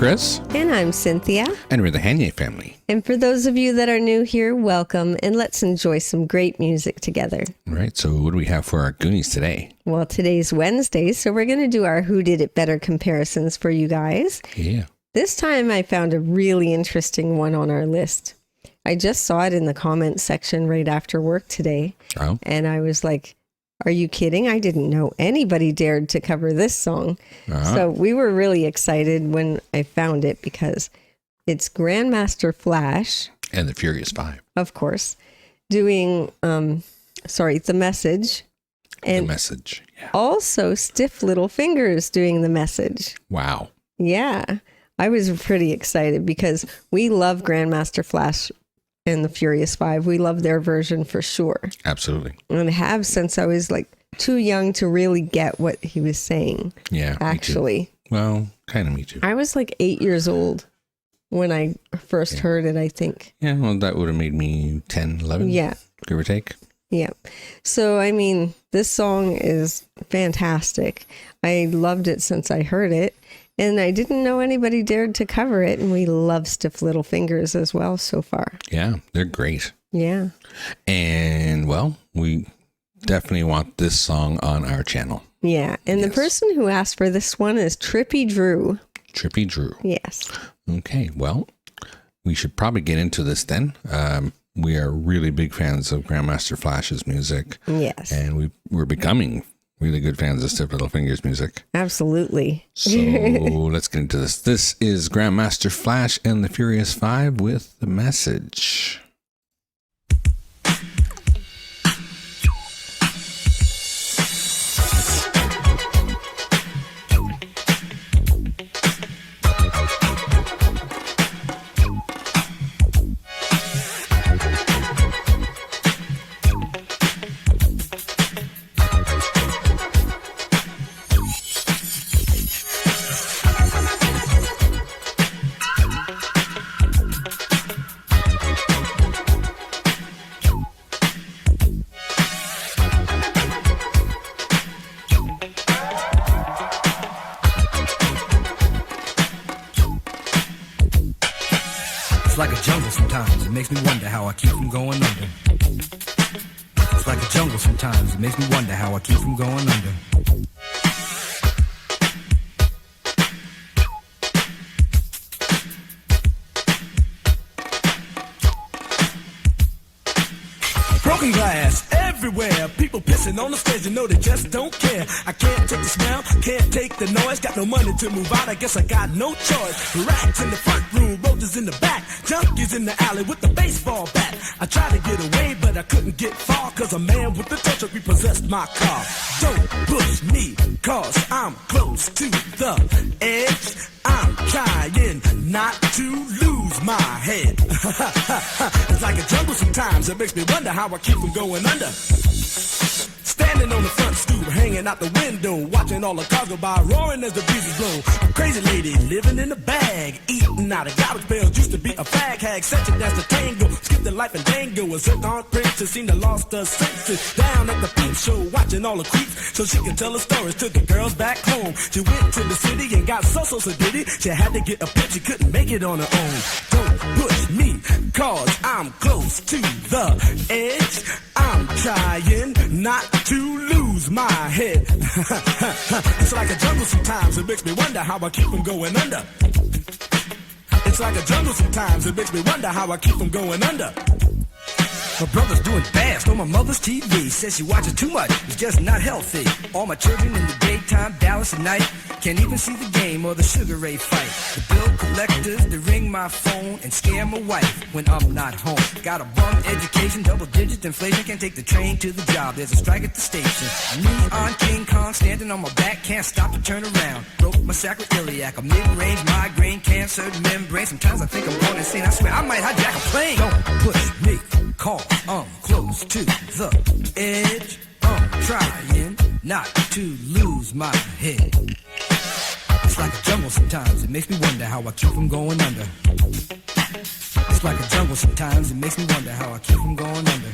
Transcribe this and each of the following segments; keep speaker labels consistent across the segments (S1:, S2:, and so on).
S1: Chris.
S2: And I'm Cynthia.
S1: And we're the Hanier Family.
S2: And for those of you that are new here, welcome, and let's enjoy some great music together.
S1: Right, so what do we have for our Goonies today?
S2: Well, today's Wednesday, so we're going to do our Who Did It Better comparisons for you guys.
S1: Yeah.
S2: This time I found a really interesting one on our list. I just saw it in the comments section right after work today.
S1: Oh.
S2: And I was like, are you kidding? I didn't know anybody dared to cover this song.
S1: Uh-huh.
S2: So we were really excited when I found it because it's Grandmaster Flash.
S1: And the Furious Five.
S2: Of course. Doing, The Message. And
S1: The Message, yeah.
S2: also Stiff Little Fingers doing The Message.
S1: Wow.
S2: Yeah. I was pretty excited because we love Grandmaster Flash and the Furious Five. We love their version for sure.
S1: Absolutely.
S2: And have since I was like too young to really get what he was saying.
S1: Yeah.
S2: Actually.
S1: Me too. Well, kind of me too.
S2: I was like 8 years old when I first heard it, I think.
S1: Yeah, well, that would have made me 10, 11.
S2: Yeah.
S1: Give or take.
S2: Yeah. So, I mean, this song is fantastic. I loved it since I heard it. And I didn't know anybody dared to cover it. And we love Stiff Little Fingers as well so far.
S1: Yeah, they're great.
S2: Yeah.
S1: And, well, we definitely want this song on our channel.
S2: Yeah. And the person who asked for this one is Trippy Drew.
S1: Trippy Drew.
S2: Yes.
S1: Okay, well, we should probably get into this then. We are really big fans of Grandmaster Flash's music.
S2: Yes.
S1: And we're becoming really good fans of Stiff Little Fingers music.
S2: Absolutely.
S1: So let's get into this. This is Grandmaster Flash and the Furious Five with The Message.
S3: It's like a jungle sometimes, it makes me wonder how I keep from going under. It's like a jungle sometimes, it makes me wonder how I keep from going under. Broken glass everywhere, people pissing on the stairs, you know they just don't care. I can't take the smell, can't take the noise, got no money to move out, I guess I got no choice. Rats in the front room, roaches in the back, junkies in the alley with the baseball bat. I tried to get away, but I couldn't get far, cause a man with the tow truck repossessed my car. Don't push me, cause I'm close to the edge. I'm trying not to lose my head. It's like a jungle sometimes, it makes me wonder how I keep from going under. Standing on the front stoop, hanging out the window, watching all the cars go by, roaring as the breezes blow. A crazy lady living in a bag, eating out of garbage pails, used to be a fag hag, such a dance to tango, skipped the life and dango, a silk-on princess seemed to lost her senses. Down at the peep show, watching all the creeps, so she could tell her stories to the girls back home. She went to the city and got so did it. She had to get a pimp, she couldn't make it on her own. Don't push me, cause I'm close to the edge. I'm trying not to lose my head. It's like a jungle sometimes, it makes me wonder how I keep from going under. It's like a jungle sometimes, it makes me wonder how I keep from going under. My brother's doing bad, stole my mother's TV. Says she watches too much, it's just not healthy. All my children in the daytime, Dallas at night. Can't even see the game or the Sugar Ray fight. The bill collectors, they ring my phone and scare my wife when I'm not home. Got a bum education, double digit inflation. Can't take the train to the job, there's a strike at the station. Me on King Kong, standing on my back, can't stop to turn around. Broke my sacroiliac, a mid-range migraine, cancer membrane. Sometimes I think I'm going insane, I swear I might hijack a plane. Don't push me, cause I'm close to the edge. I'm trying not to lose my head. It's like a jungle sometimes, it makes me wonder how I keep from going under. It's like a jungle sometimes, it makes me wonder how I keep from going under.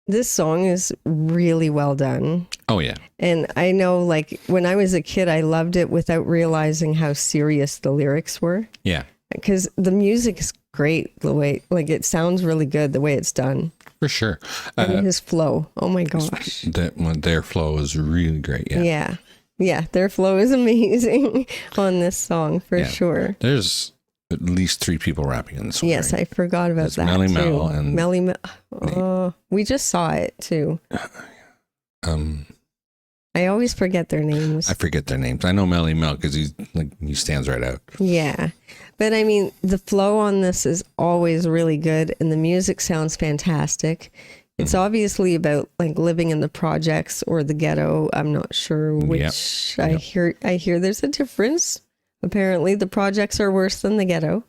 S2: This song is really well done.
S1: Oh, yeah.
S2: And I know, like, when I was a kid, I loved it without realizing how serious the lyrics were.
S1: Yeah.
S2: Because the music is great, the way, like, it sounds really good the way it's done.
S1: For sure.
S2: And his flow. Oh, my gosh.
S1: Their flow is really great. Yeah.
S2: Yeah. Yeah. Their flow is amazing on this song, for sure.
S1: There's at least 3 people rapping in the song.
S2: Yes,
S1: right?
S2: I forgot about that.
S1: Melly
S2: too.
S1: Mel and
S2: Melly Mel. Oh, we just saw it too. I always forget their names.
S1: I forget their names. I know Melly Mel because he stands right out.
S2: Yeah, but I mean, the flow on this is always really good, and the music sounds fantastic. It's obviously about like living in the projects or the ghetto. I'm not sure which. I hear there's a difference. Apparently, the projects are worse than the ghetto.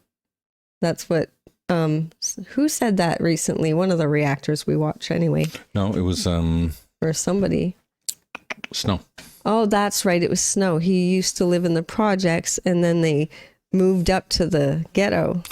S2: That's what. Who said that recently? One of the reactors we watch, anyway.
S1: No, it was
S2: or somebody.
S1: Snow.
S2: Oh, that's right. It was Snow. He used to live in the projects, and then they moved up to the ghetto.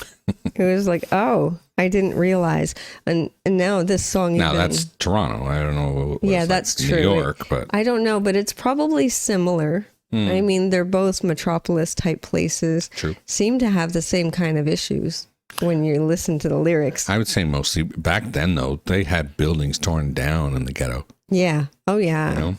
S2: It was like, oh, I didn't realize. And now this song.
S1: Now that's Toronto. I don't know.
S2: Yeah, that's
S1: like
S2: true.
S1: New York, but
S2: I don't know, but it's probably similar. I mean, they're both metropolis type places.
S1: True.
S2: Seem to have the same kind of issues when you listen to the lyrics.
S1: I would say mostly back then, though, they had buildings torn down in the ghetto.
S2: Yeah. Oh, yeah.
S1: You know?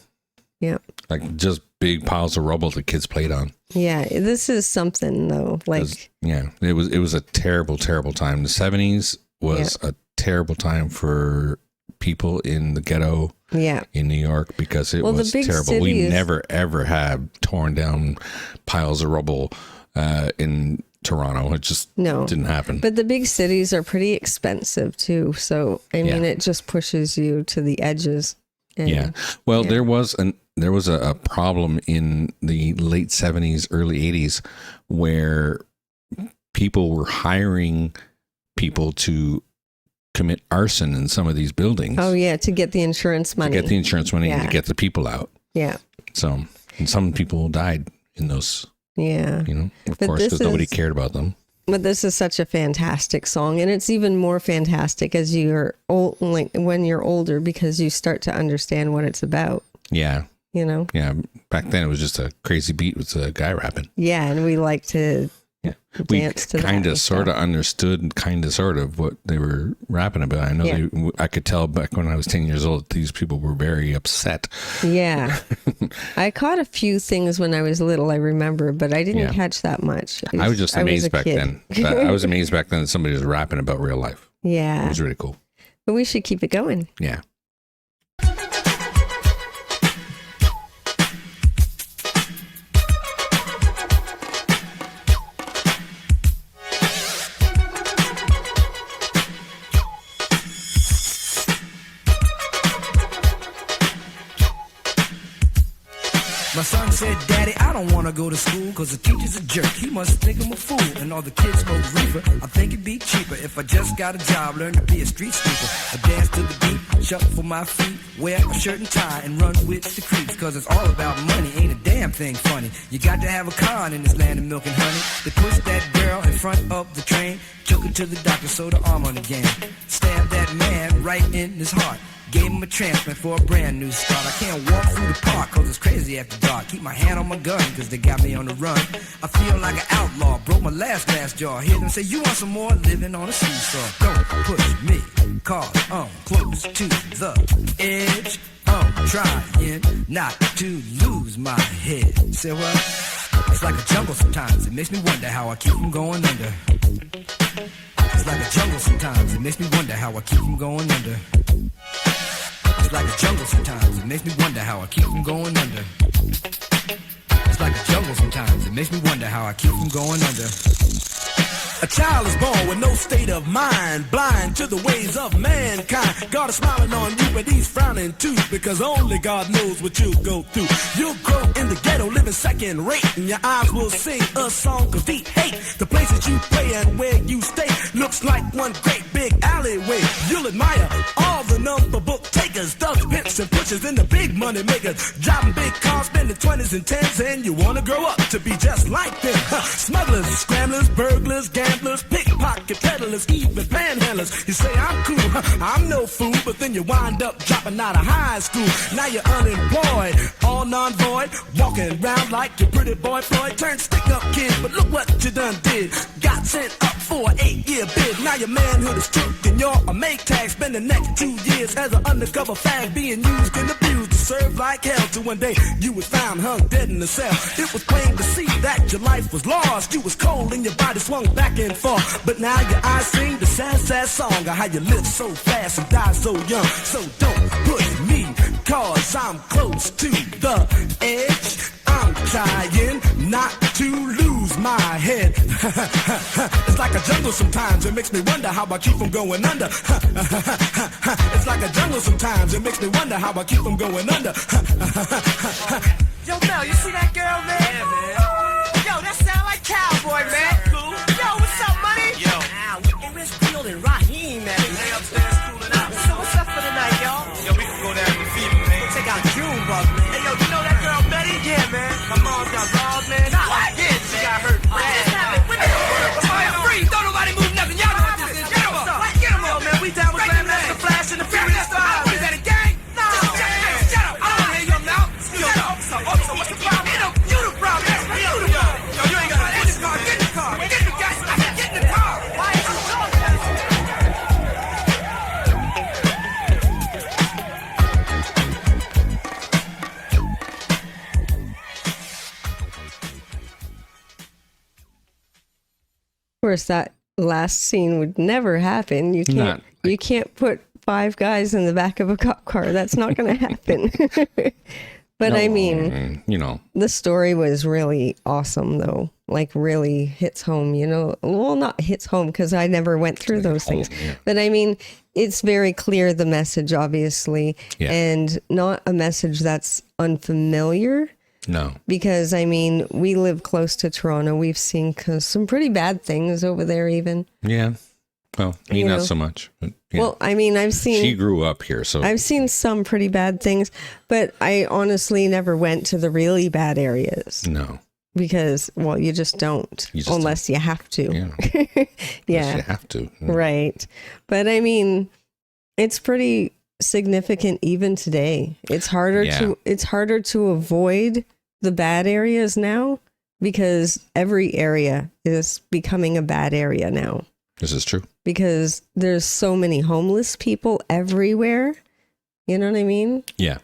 S2: Yeah.
S1: Like just big piles of rubble the kids played on.
S2: Yeah. This is something, though. Like,
S1: yeah, it was a terrible, terrible time. The 70s was a terrible time for people in the ghetto.
S2: Yeah.
S1: In New York, because it was terrible. We never ever had torn down piles of rubble in Toronto. It just didn't happen.
S2: But the big cities are pretty expensive too. So I mean, it just pushes you to the edges. And,
S1: Well, there was a problem in the late 70s, early 80s, where people were hiring people to commit arson in some of these buildings.
S2: Oh yeah, to get the insurance money.
S1: To get the insurance money and to get the people out.
S2: Yeah.
S1: So, and some people died in those.
S2: Yeah.
S1: You know, of course, because nobody cared about them.
S2: But this is such a fantastic song, and it's even more fantastic as you're old, like when you're older, because you start to understand what it's about.
S1: Yeah.
S2: You know.
S1: Yeah. Back then, it was just a crazy beat with a guy rapping.
S2: Yeah, and we like to.
S1: Yeah.
S2: Dance to
S1: we kind of sort of understood kind of sort of what they were rapping about. I know I could tell back when I was 10 years old, these people were very upset.
S2: Yeah. I caught a few things when I was little, I remember, but I didn't catch that much.
S1: I was just amazed back then. I was amazed back then that somebody was rapping about real life.
S2: Yeah.
S1: It was really cool.
S2: But we should keep it going.
S1: Yeah.
S3: My son said, Daddy, I don't want to go to school cause the teacher's a jerk. He must think I'm a fool and all the kids smoke reefer. I think it'd be cheaper if I just got a job, learn to be a street sweeper. I dance to the beat, shuffle my feet, wear a shirt and tie and run with the creeps. Cause it's all about money, ain't a damn thing funny. You got to have a con in this land of milk and honey. They pushed that girl in front of the train, took her to the doctor, sewed her arm on again. Stabbed that man right in his heart. Gave him a transplant for a brand new start. I can't walk through the park cause it's crazy after dark. Keep my hand on my gun cause they got me on the run. I feel like an outlaw, broke my last glass jaw. Hear them say, you want some more? Living on a seesaw. Don't push me, cause I'm close to the edge. I'm trying not to lose my head. Say what? It's like a jungle sometimes. It makes me wonder how I keep from going under. It's like a jungle sometimes. It makes me wonder how I keep from going under. It's like a jungle sometimes. It makes me wonder how I keep from going under. It's like a jungle sometimes. It makes me wonder how I keep from going under. A child is born with no state of mind, blind to the ways of mankind. God is smiling on you, but he's frowning too, because only God knows what you'll go through. You'll grow in the ghetto, living second rate, and your eyes will sing a song of deep hate. The places you play and where you stay looks like one great big alleyway. You'll admire all the number book takers, thugs, pimps, and pushers, and the big money makers, driving big cars, spending 20s and 10s, and you wanna grow up to be just like them. Smugglers, scramblers, burglars, gamblers, pickpocket peddlers, even panhandlers. jealous. You say I'm cool, I'm no fool, but then you wind up dropping out of high school. Now you're unemployed, all non-void, walking around like your pretty boy Floyd. Turned stick-up kid, but look what you done did. Got sent up for an 8-year bid. Now your manhood is took and you're a make tag. Spend the next 2 years as an undercover fag, being used and abused to serve like hell. Till one day you was found hung dead in the cell. It was plain to see that your life was lost. You was cold and your body swung back and forth. But now your eyes sing the sad, sad song of how you live so fast and die so young. So don't push me, cause I'm close to the edge. I'm trying not to lose my head. It's like a jungle sometimes, it makes me wonder how I keep from going under. It's like a jungle sometimes, it makes me wonder how I keep from going under.
S4: Yo, Mel, you see that girl, man?
S3: Yeah, man.
S4: Yo, that sound like Cowboy, man.
S3: Cool.
S4: Yo, what's up, money?
S3: Yo.
S4: And Rich Field and Raheem, man.
S3: They upstairs cooling out.
S4: So what's up for the night, y'all?
S3: Yo, we can go down to the fever, man.
S4: Check out Junebug, man. Hey, yo, you know that girl Betty? Yeah, man. My mom got robbed, man. What? Yeah, she got hurt. What just happened? What the hell?
S3: Free, don't nobody move nothing. Y'all know what this is. Get 'em up.
S4: Get him up, man. We down with Grandmaster Flash and the Furious Five.
S3: What is that, a gang?
S4: No.
S3: Shut up. I don't want to hear your mouth. Yo, officer, what's the problem? You the problem. You the problem. Yo, you ain't got to get in the car. Get in the car. Get in the car. Get in the car.
S4: Why is you talking?
S2: Of course, that last scene would never happen. You can't put 5 guys in the back of a cop car. That's not going to happen. But I mean,
S1: you know,
S2: the story was really awesome, though. Like, really hits home, you know. Well, not hits home because I never went through those things.
S1: Yeah.
S2: But I mean, it's very clear, the message, obviously,
S1: Yeah.
S2: and not a message that's unfamiliar.
S1: no,
S2: Because, I mean, we live close to Toronto. We've seen some pretty bad things over there, even.
S1: yeah. Well, me
S2: You
S1: not
S2: know.
S1: so much. But, yeah.
S2: Well, I mean,
S1: she grew up here, so
S2: I've seen some pretty bad things, but I honestly never went to the really bad areas
S1: no.
S2: because, well, you just don't
S1: You just
S2: unless you have to.
S1: Yeah,
S2: Yeah,
S1: you have to.
S2: right. But I mean, it's pretty significant even today. It's harder
S1: Yeah.
S2: to avoid the bad areas now because every area is becoming a bad area now.
S1: This is true.
S2: Because there's so many homeless people everywhere. You know what I mean?
S1: Yeah,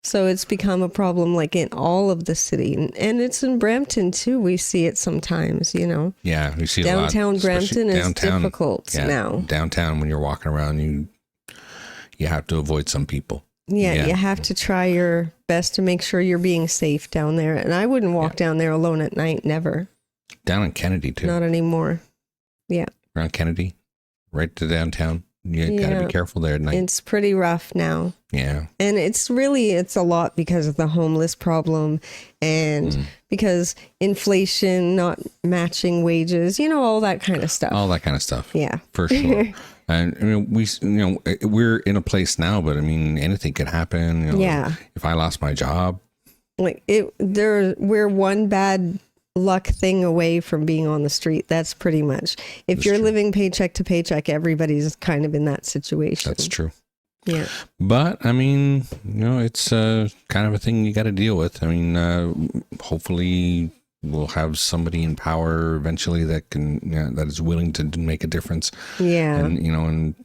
S2: So it's become a problem like in all of the city. And it's in Brampton too. We see it sometimes, you know.
S1: yeah. We see it a lot,
S2: Downtown
S1: especially
S2: Brampton is difficult now.
S1: Downtown, when you're walking around, you have to avoid some people.
S2: Yeah,
S1: Yeah.
S2: you have to try your best to make sure you're being safe down there. And I wouldn't walk down there alone at night, never.
S1: Down in Kennedy too.
S2: Not anymore. Yeah.
S1: Around Kennedy, right to downtown. You got to
S2: Yeah.
S1: be careful there at night.
S2: It's pretty rough now.
S1: Yeah.
S2: And it's a lot because of the homeless problem and because inflation not matching wages, you know, all that kind of stuff.
S1: All that kind of stuff.
S2: Yeah.
S1: For sure. And I mean, we're in a place now, but I mean, anything could happen. You know,
S2: Yeah.
S1: If I lost my job,
S2: Like we're one bad luck thing away from being on the street. That's pretty much. If
S1: That's
S2: you're
S1: true.
S2: living paycheck to paycheck, everybody's kind of in that situation.
S1: that's true.
S2: Yeah.
S1: But I mean, it's kind of a thing you got to deal with. I mean, hopefully we'll have somebody in power eventually that that is willing to make a difference.
S2: Yeah.
S1: And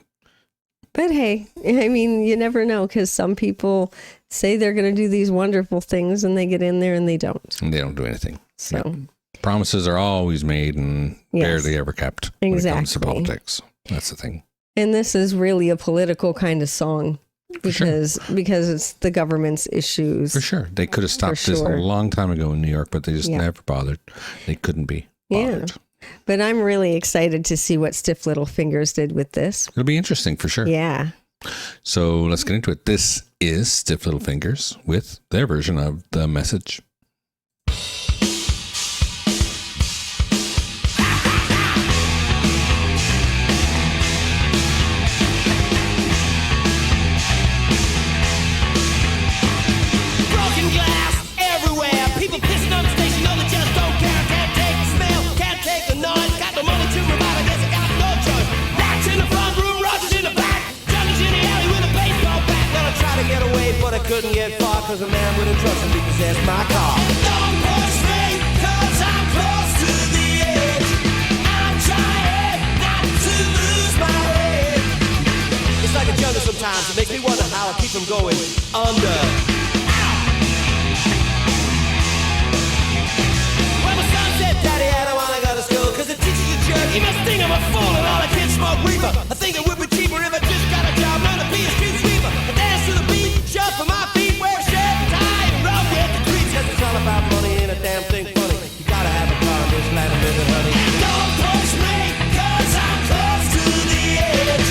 S2: But hey, I mean, you never know because some people say they're going to do these wonderful things and they get in there and they don't.
S1: they don't do anything.
S2: So,
S1: Promises are always made and
S2: Yes.
S1: barely ever kept when it comes to
S2: Exactly.
S1: politics. That's the thing.
S2: and this is really a political kind of song
S1: sure.
S2: because it's the government's issues.
S1: For sure. They could have stopped
S2: For
S1: this a
S2: sure.
S1: long time ago in New York, but they just
S2: Yeah.
S1: never bothered. They couldn't be
S2: Yeah.
S1: bothered.
S2: But I'm really excited to see what Stiff Little Fingers did with this.
S1: It'll be interesting for sure.
S2: Yeah.
S1: So let's get into it. This is Stiff Little Fingers with their version of The Message.
S5: Broken glass everywhere. People pissing on the station. No, they just don't care. Can't take the smell. Can't take the noise. Got no money to move out. I guess I got no choice. Rats in the front room. couldn't get far, cause a man wouldn't trust him to possess my car. Don't push me, cause I'm close to the edge. I'm trying not to lose my head. It's like a jungle sometimes, it makes me wonder how I keep from going under. When my son said, Daddy, I don't wanna go to school, cause the teacher's a jerk. He must think I'm a fool and all the kids smoke reefer. I think it would be cheaper if I just got a job, learn to be a street sweeper. I dance to the beat, jump for my feet, wear a shirt and tie, and run with the creeps. Cause it's all about money, ain't a damn thing funny. You gotta have a car in this land of living, honey. Don't push me, cause I'm close to the edge.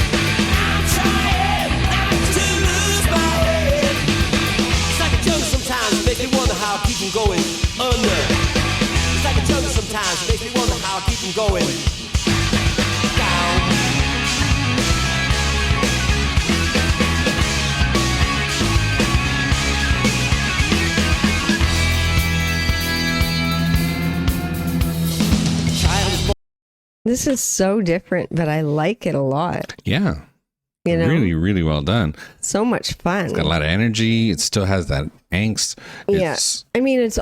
S5: I'm trying not to lose my head. It's like a jungle sometimes, it makes me wonder how I keep from going under. It's like a jungle sometimes, it makes me wonder how I keep from going down.
S2: This is so different, but I like it a lot.
S1: Yeah.
S2: You know,
S1: Really, really well done.
S2: so much fun.
S1: It's got a lot of energy. It still has that angst.
S2: Yes. I mean, it's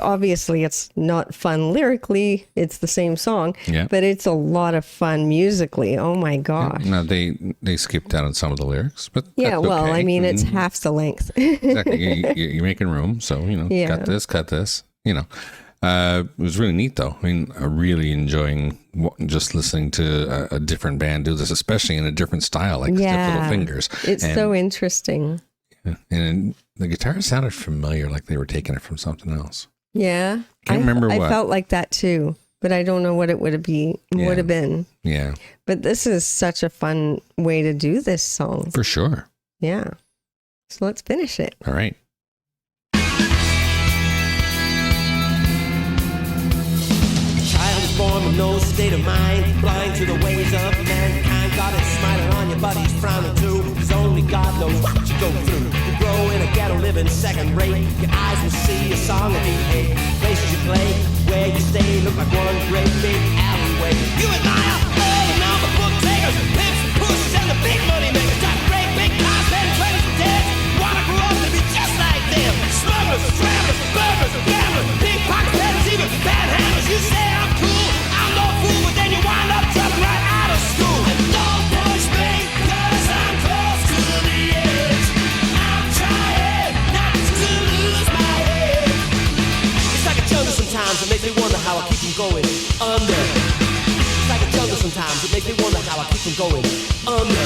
S2: not fun lyrically. It's the same song,
S1: Yeah.
S2: but it's a lot of fun musically. Oh my gosh.
S1: No, they skipped out on some of the lyrics, but
S2: Yeah,
S1: that's
S2: well,
S1: okay.
S2: I mean, it's half the length.
S1: Exactly. You're making room, so
S2: Yeah.
S1: cut this. It was really neat, though. I mean, I'm really enjoying just listening to a different band do this, especially in a different style, like Stiff Little Fingers.
S2: It's so interesting.
S1: And the guitar sounded familiar, like they were taking it from something else.
S2: Yeah.
S1: Can't remember
S2: I
S1: what.
S2: felt like that too, but I don't know what it would have been.
S1: Yeah,
S2: But this is such a fun way to do this song.
S1: for sure.
S2: Yeah. So let's finish it.
S1: All right.
S5: Child is born with no state of mind, blind to the ways of mankind. God is smiling on you, but he's frowning too, cause only God knows what you go through. You grow in a ghetto, living second rate. Your eyes will see a song that you hate. Places you play, where you stay, look like one great big alleyway. You admire all the number book takers, pimps, pushers, and the big money makers. Got great big cars and trains and dead. Wanna grow up to be just like them. Smugglers, travelers, burglars, gamblers, pickpockets, even panhandlers. You say I'm cool, I'm no fool, but then you wind up dropping right out of school. And don't push me, cause I'm close to the edge. I'm trying not to lose my head. It's like a jungle sometimes, it makes me wonder how I keep from going under. It's like a jungle sometimes, it makes me wonder how I keep from going under.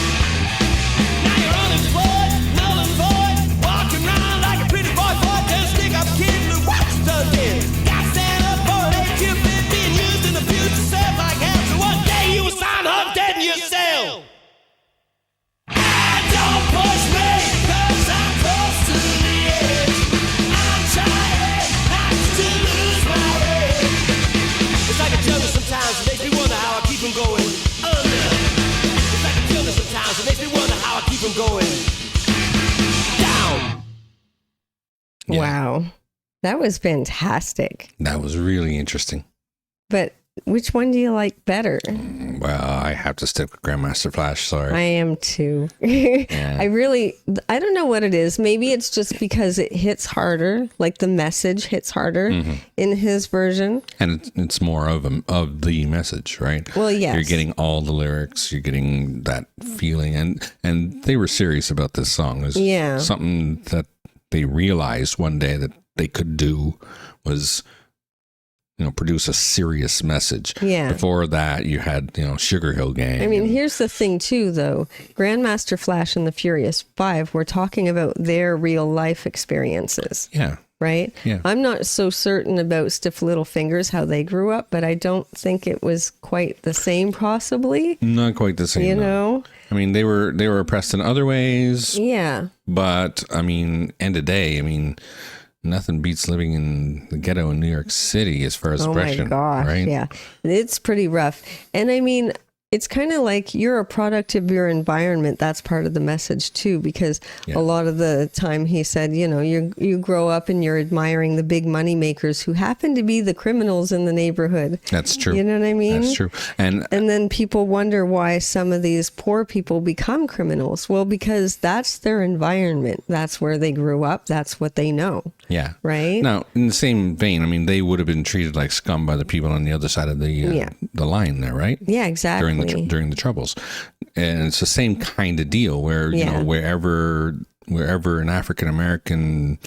S5: Now you're unemployed, null and void, walking around like a pretty boy, just stick up kid, look what you done did. Got stand up for an AQ being used in the future self like hell. So one day you will sign up dead in your cell. And don't push me, cause I'm close to the edge. I'm trying not to lose my head. It's like a jungle sometimes, it makes me wonder how I keep from going under. It's like a jungle sometimes, it makes me wonder how I keep from going down.
S1: Yeah.
S2: Wow. That was fantastic.
S1: That was really interesting.
S2: But which one do you like better?
S1: Well, I have to stick with Grandmaster Flash. Sorry.
S2: I am too. I don't know what it is. Maybe it's just because it hits harder, like the message hits harder in his version.
S1: And it's more of the message, right?
S2: Well, yes.
S1: You're getting all the lyrics. You're getting that feeling, and they were serious about this song. It was something that they realized one day that they could do was, produce a serious message.
S2: Yeah.
S1: Before that, you had, Sugar Hill Gang.
S2: I mean, here's the thing too, though. Grandmaster Flash and the Furious Five were talking about their real life experiences.
S1: Yeah.
S2: Right?
S1: Yeah.
S2: I'm not so certain about Stiff Little Fingers, how they grew up, but I don't think it was quite the same, possibly.
S1: Not quite the same.
S2: You
S1: no.
S2: know?
S1: I mean, they were oppressed in other ways.
S2: Yeah.
S1: But, I mean, end of day, nothing beats living in the ghetto in New York City as far as oppression.
S2: Oh my gosh.
S1: Right?
S2: Yeah. It's pretty rough. And I mean, it's kind of like you're a product of your environment. That's part of the message too, because a lot of the time he said, you know, you grow up and you're admiring the big money makers who happen to be the criminals in the neighborhood.
S1: That's true.
S2: You know what I mean?
S1: That's true. And
S2: then people wonder why some of these poor people become criminals. Well, because that's their environment. That's where they grew up. That's what they know.
S1: yeah.
S2: Right?
S1: Now, in the same vein, I mean, they would have been treated like scum by the people on the other side of the line there, right?
S2: Yeah, exactly.
S1: During the Troubles, and it's the same kind of deal where you know wherever an African American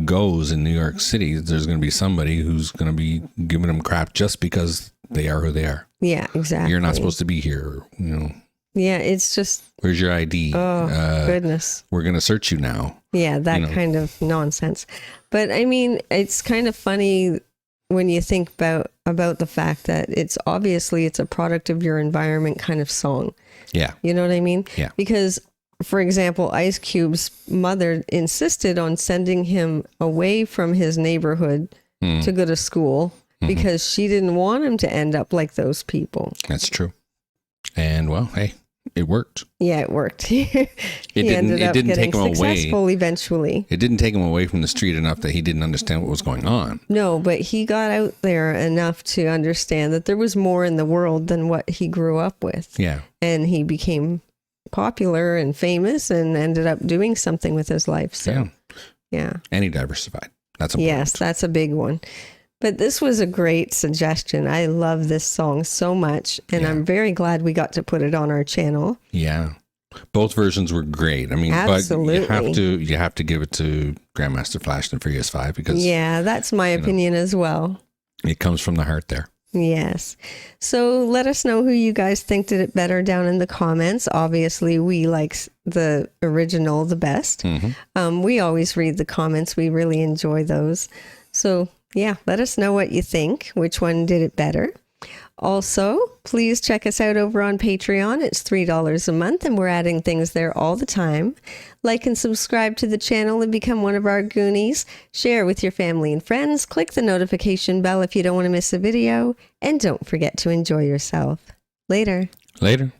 S1: goes in New York City, there's going to be somebody who's going to be giving them crap just because they are who they are.
S2: Yeah, exactly.
S1: You're not supposed to be here, you know.
S2: Yeah, it's just...
S1: Where's your ID?
S2: Oh, goodness.
S1: We're going to search you now.
S2: Yeah, that kind of nonsense. But I mean, it's kind of funny when you think about the fact that it's a product of your environment kind of song.
S1: Yeah.
S2: You know what I mean?
S1: Yeah.
S2: Because, for example, Ice Cube's mother insisted on sending him away from his neighborhood to go to school because she didn't want him to end up like those people.
S1: That's true. And well, hey, it worked.
S2: Yeah, it worked. He
S1: didn't
S2: ended up
S1: take
S2: getting
S1: him away.
S2: successful eventually.
S1: It didn't take him away from the street enough that he didn't understand what was going on.
S2: No, but he got out there enough to understand that there was more in the world than what he grew up with.
S1: Yeah.
S2: And he became popular and famous and ended up doing something with his life. So, yeah.
S1: And he diversified. That's important.
S2: Yes, that's a big one. But this was a great suggestion. I love this song so much, and I'm very glad we got to put it on our channel.
S1: Yeah. Both versions were great. I mean,
S2: absolutely.
S1: But you have to give it to Grandmaster Flash and Furious 5 because
S2: that's my opinion as well.
S1: It comes from the heart there.
S2: Yes. So let us know who you guys think did it better down in the comments. Obviously, we like the original the best. We always read the comments. We really enjoy those. So yeah, let us know what you think. Which one did it better? Also, please check us out over on Patreon. It's $3 a month, and we're adding things there all the time. Like and subscribe to the channel and become one of our Goonies. Share with your family and friends. Click the notification bell if you don't want to miss a video. And don't forget to enjoy yourself. Later.
S1: Later.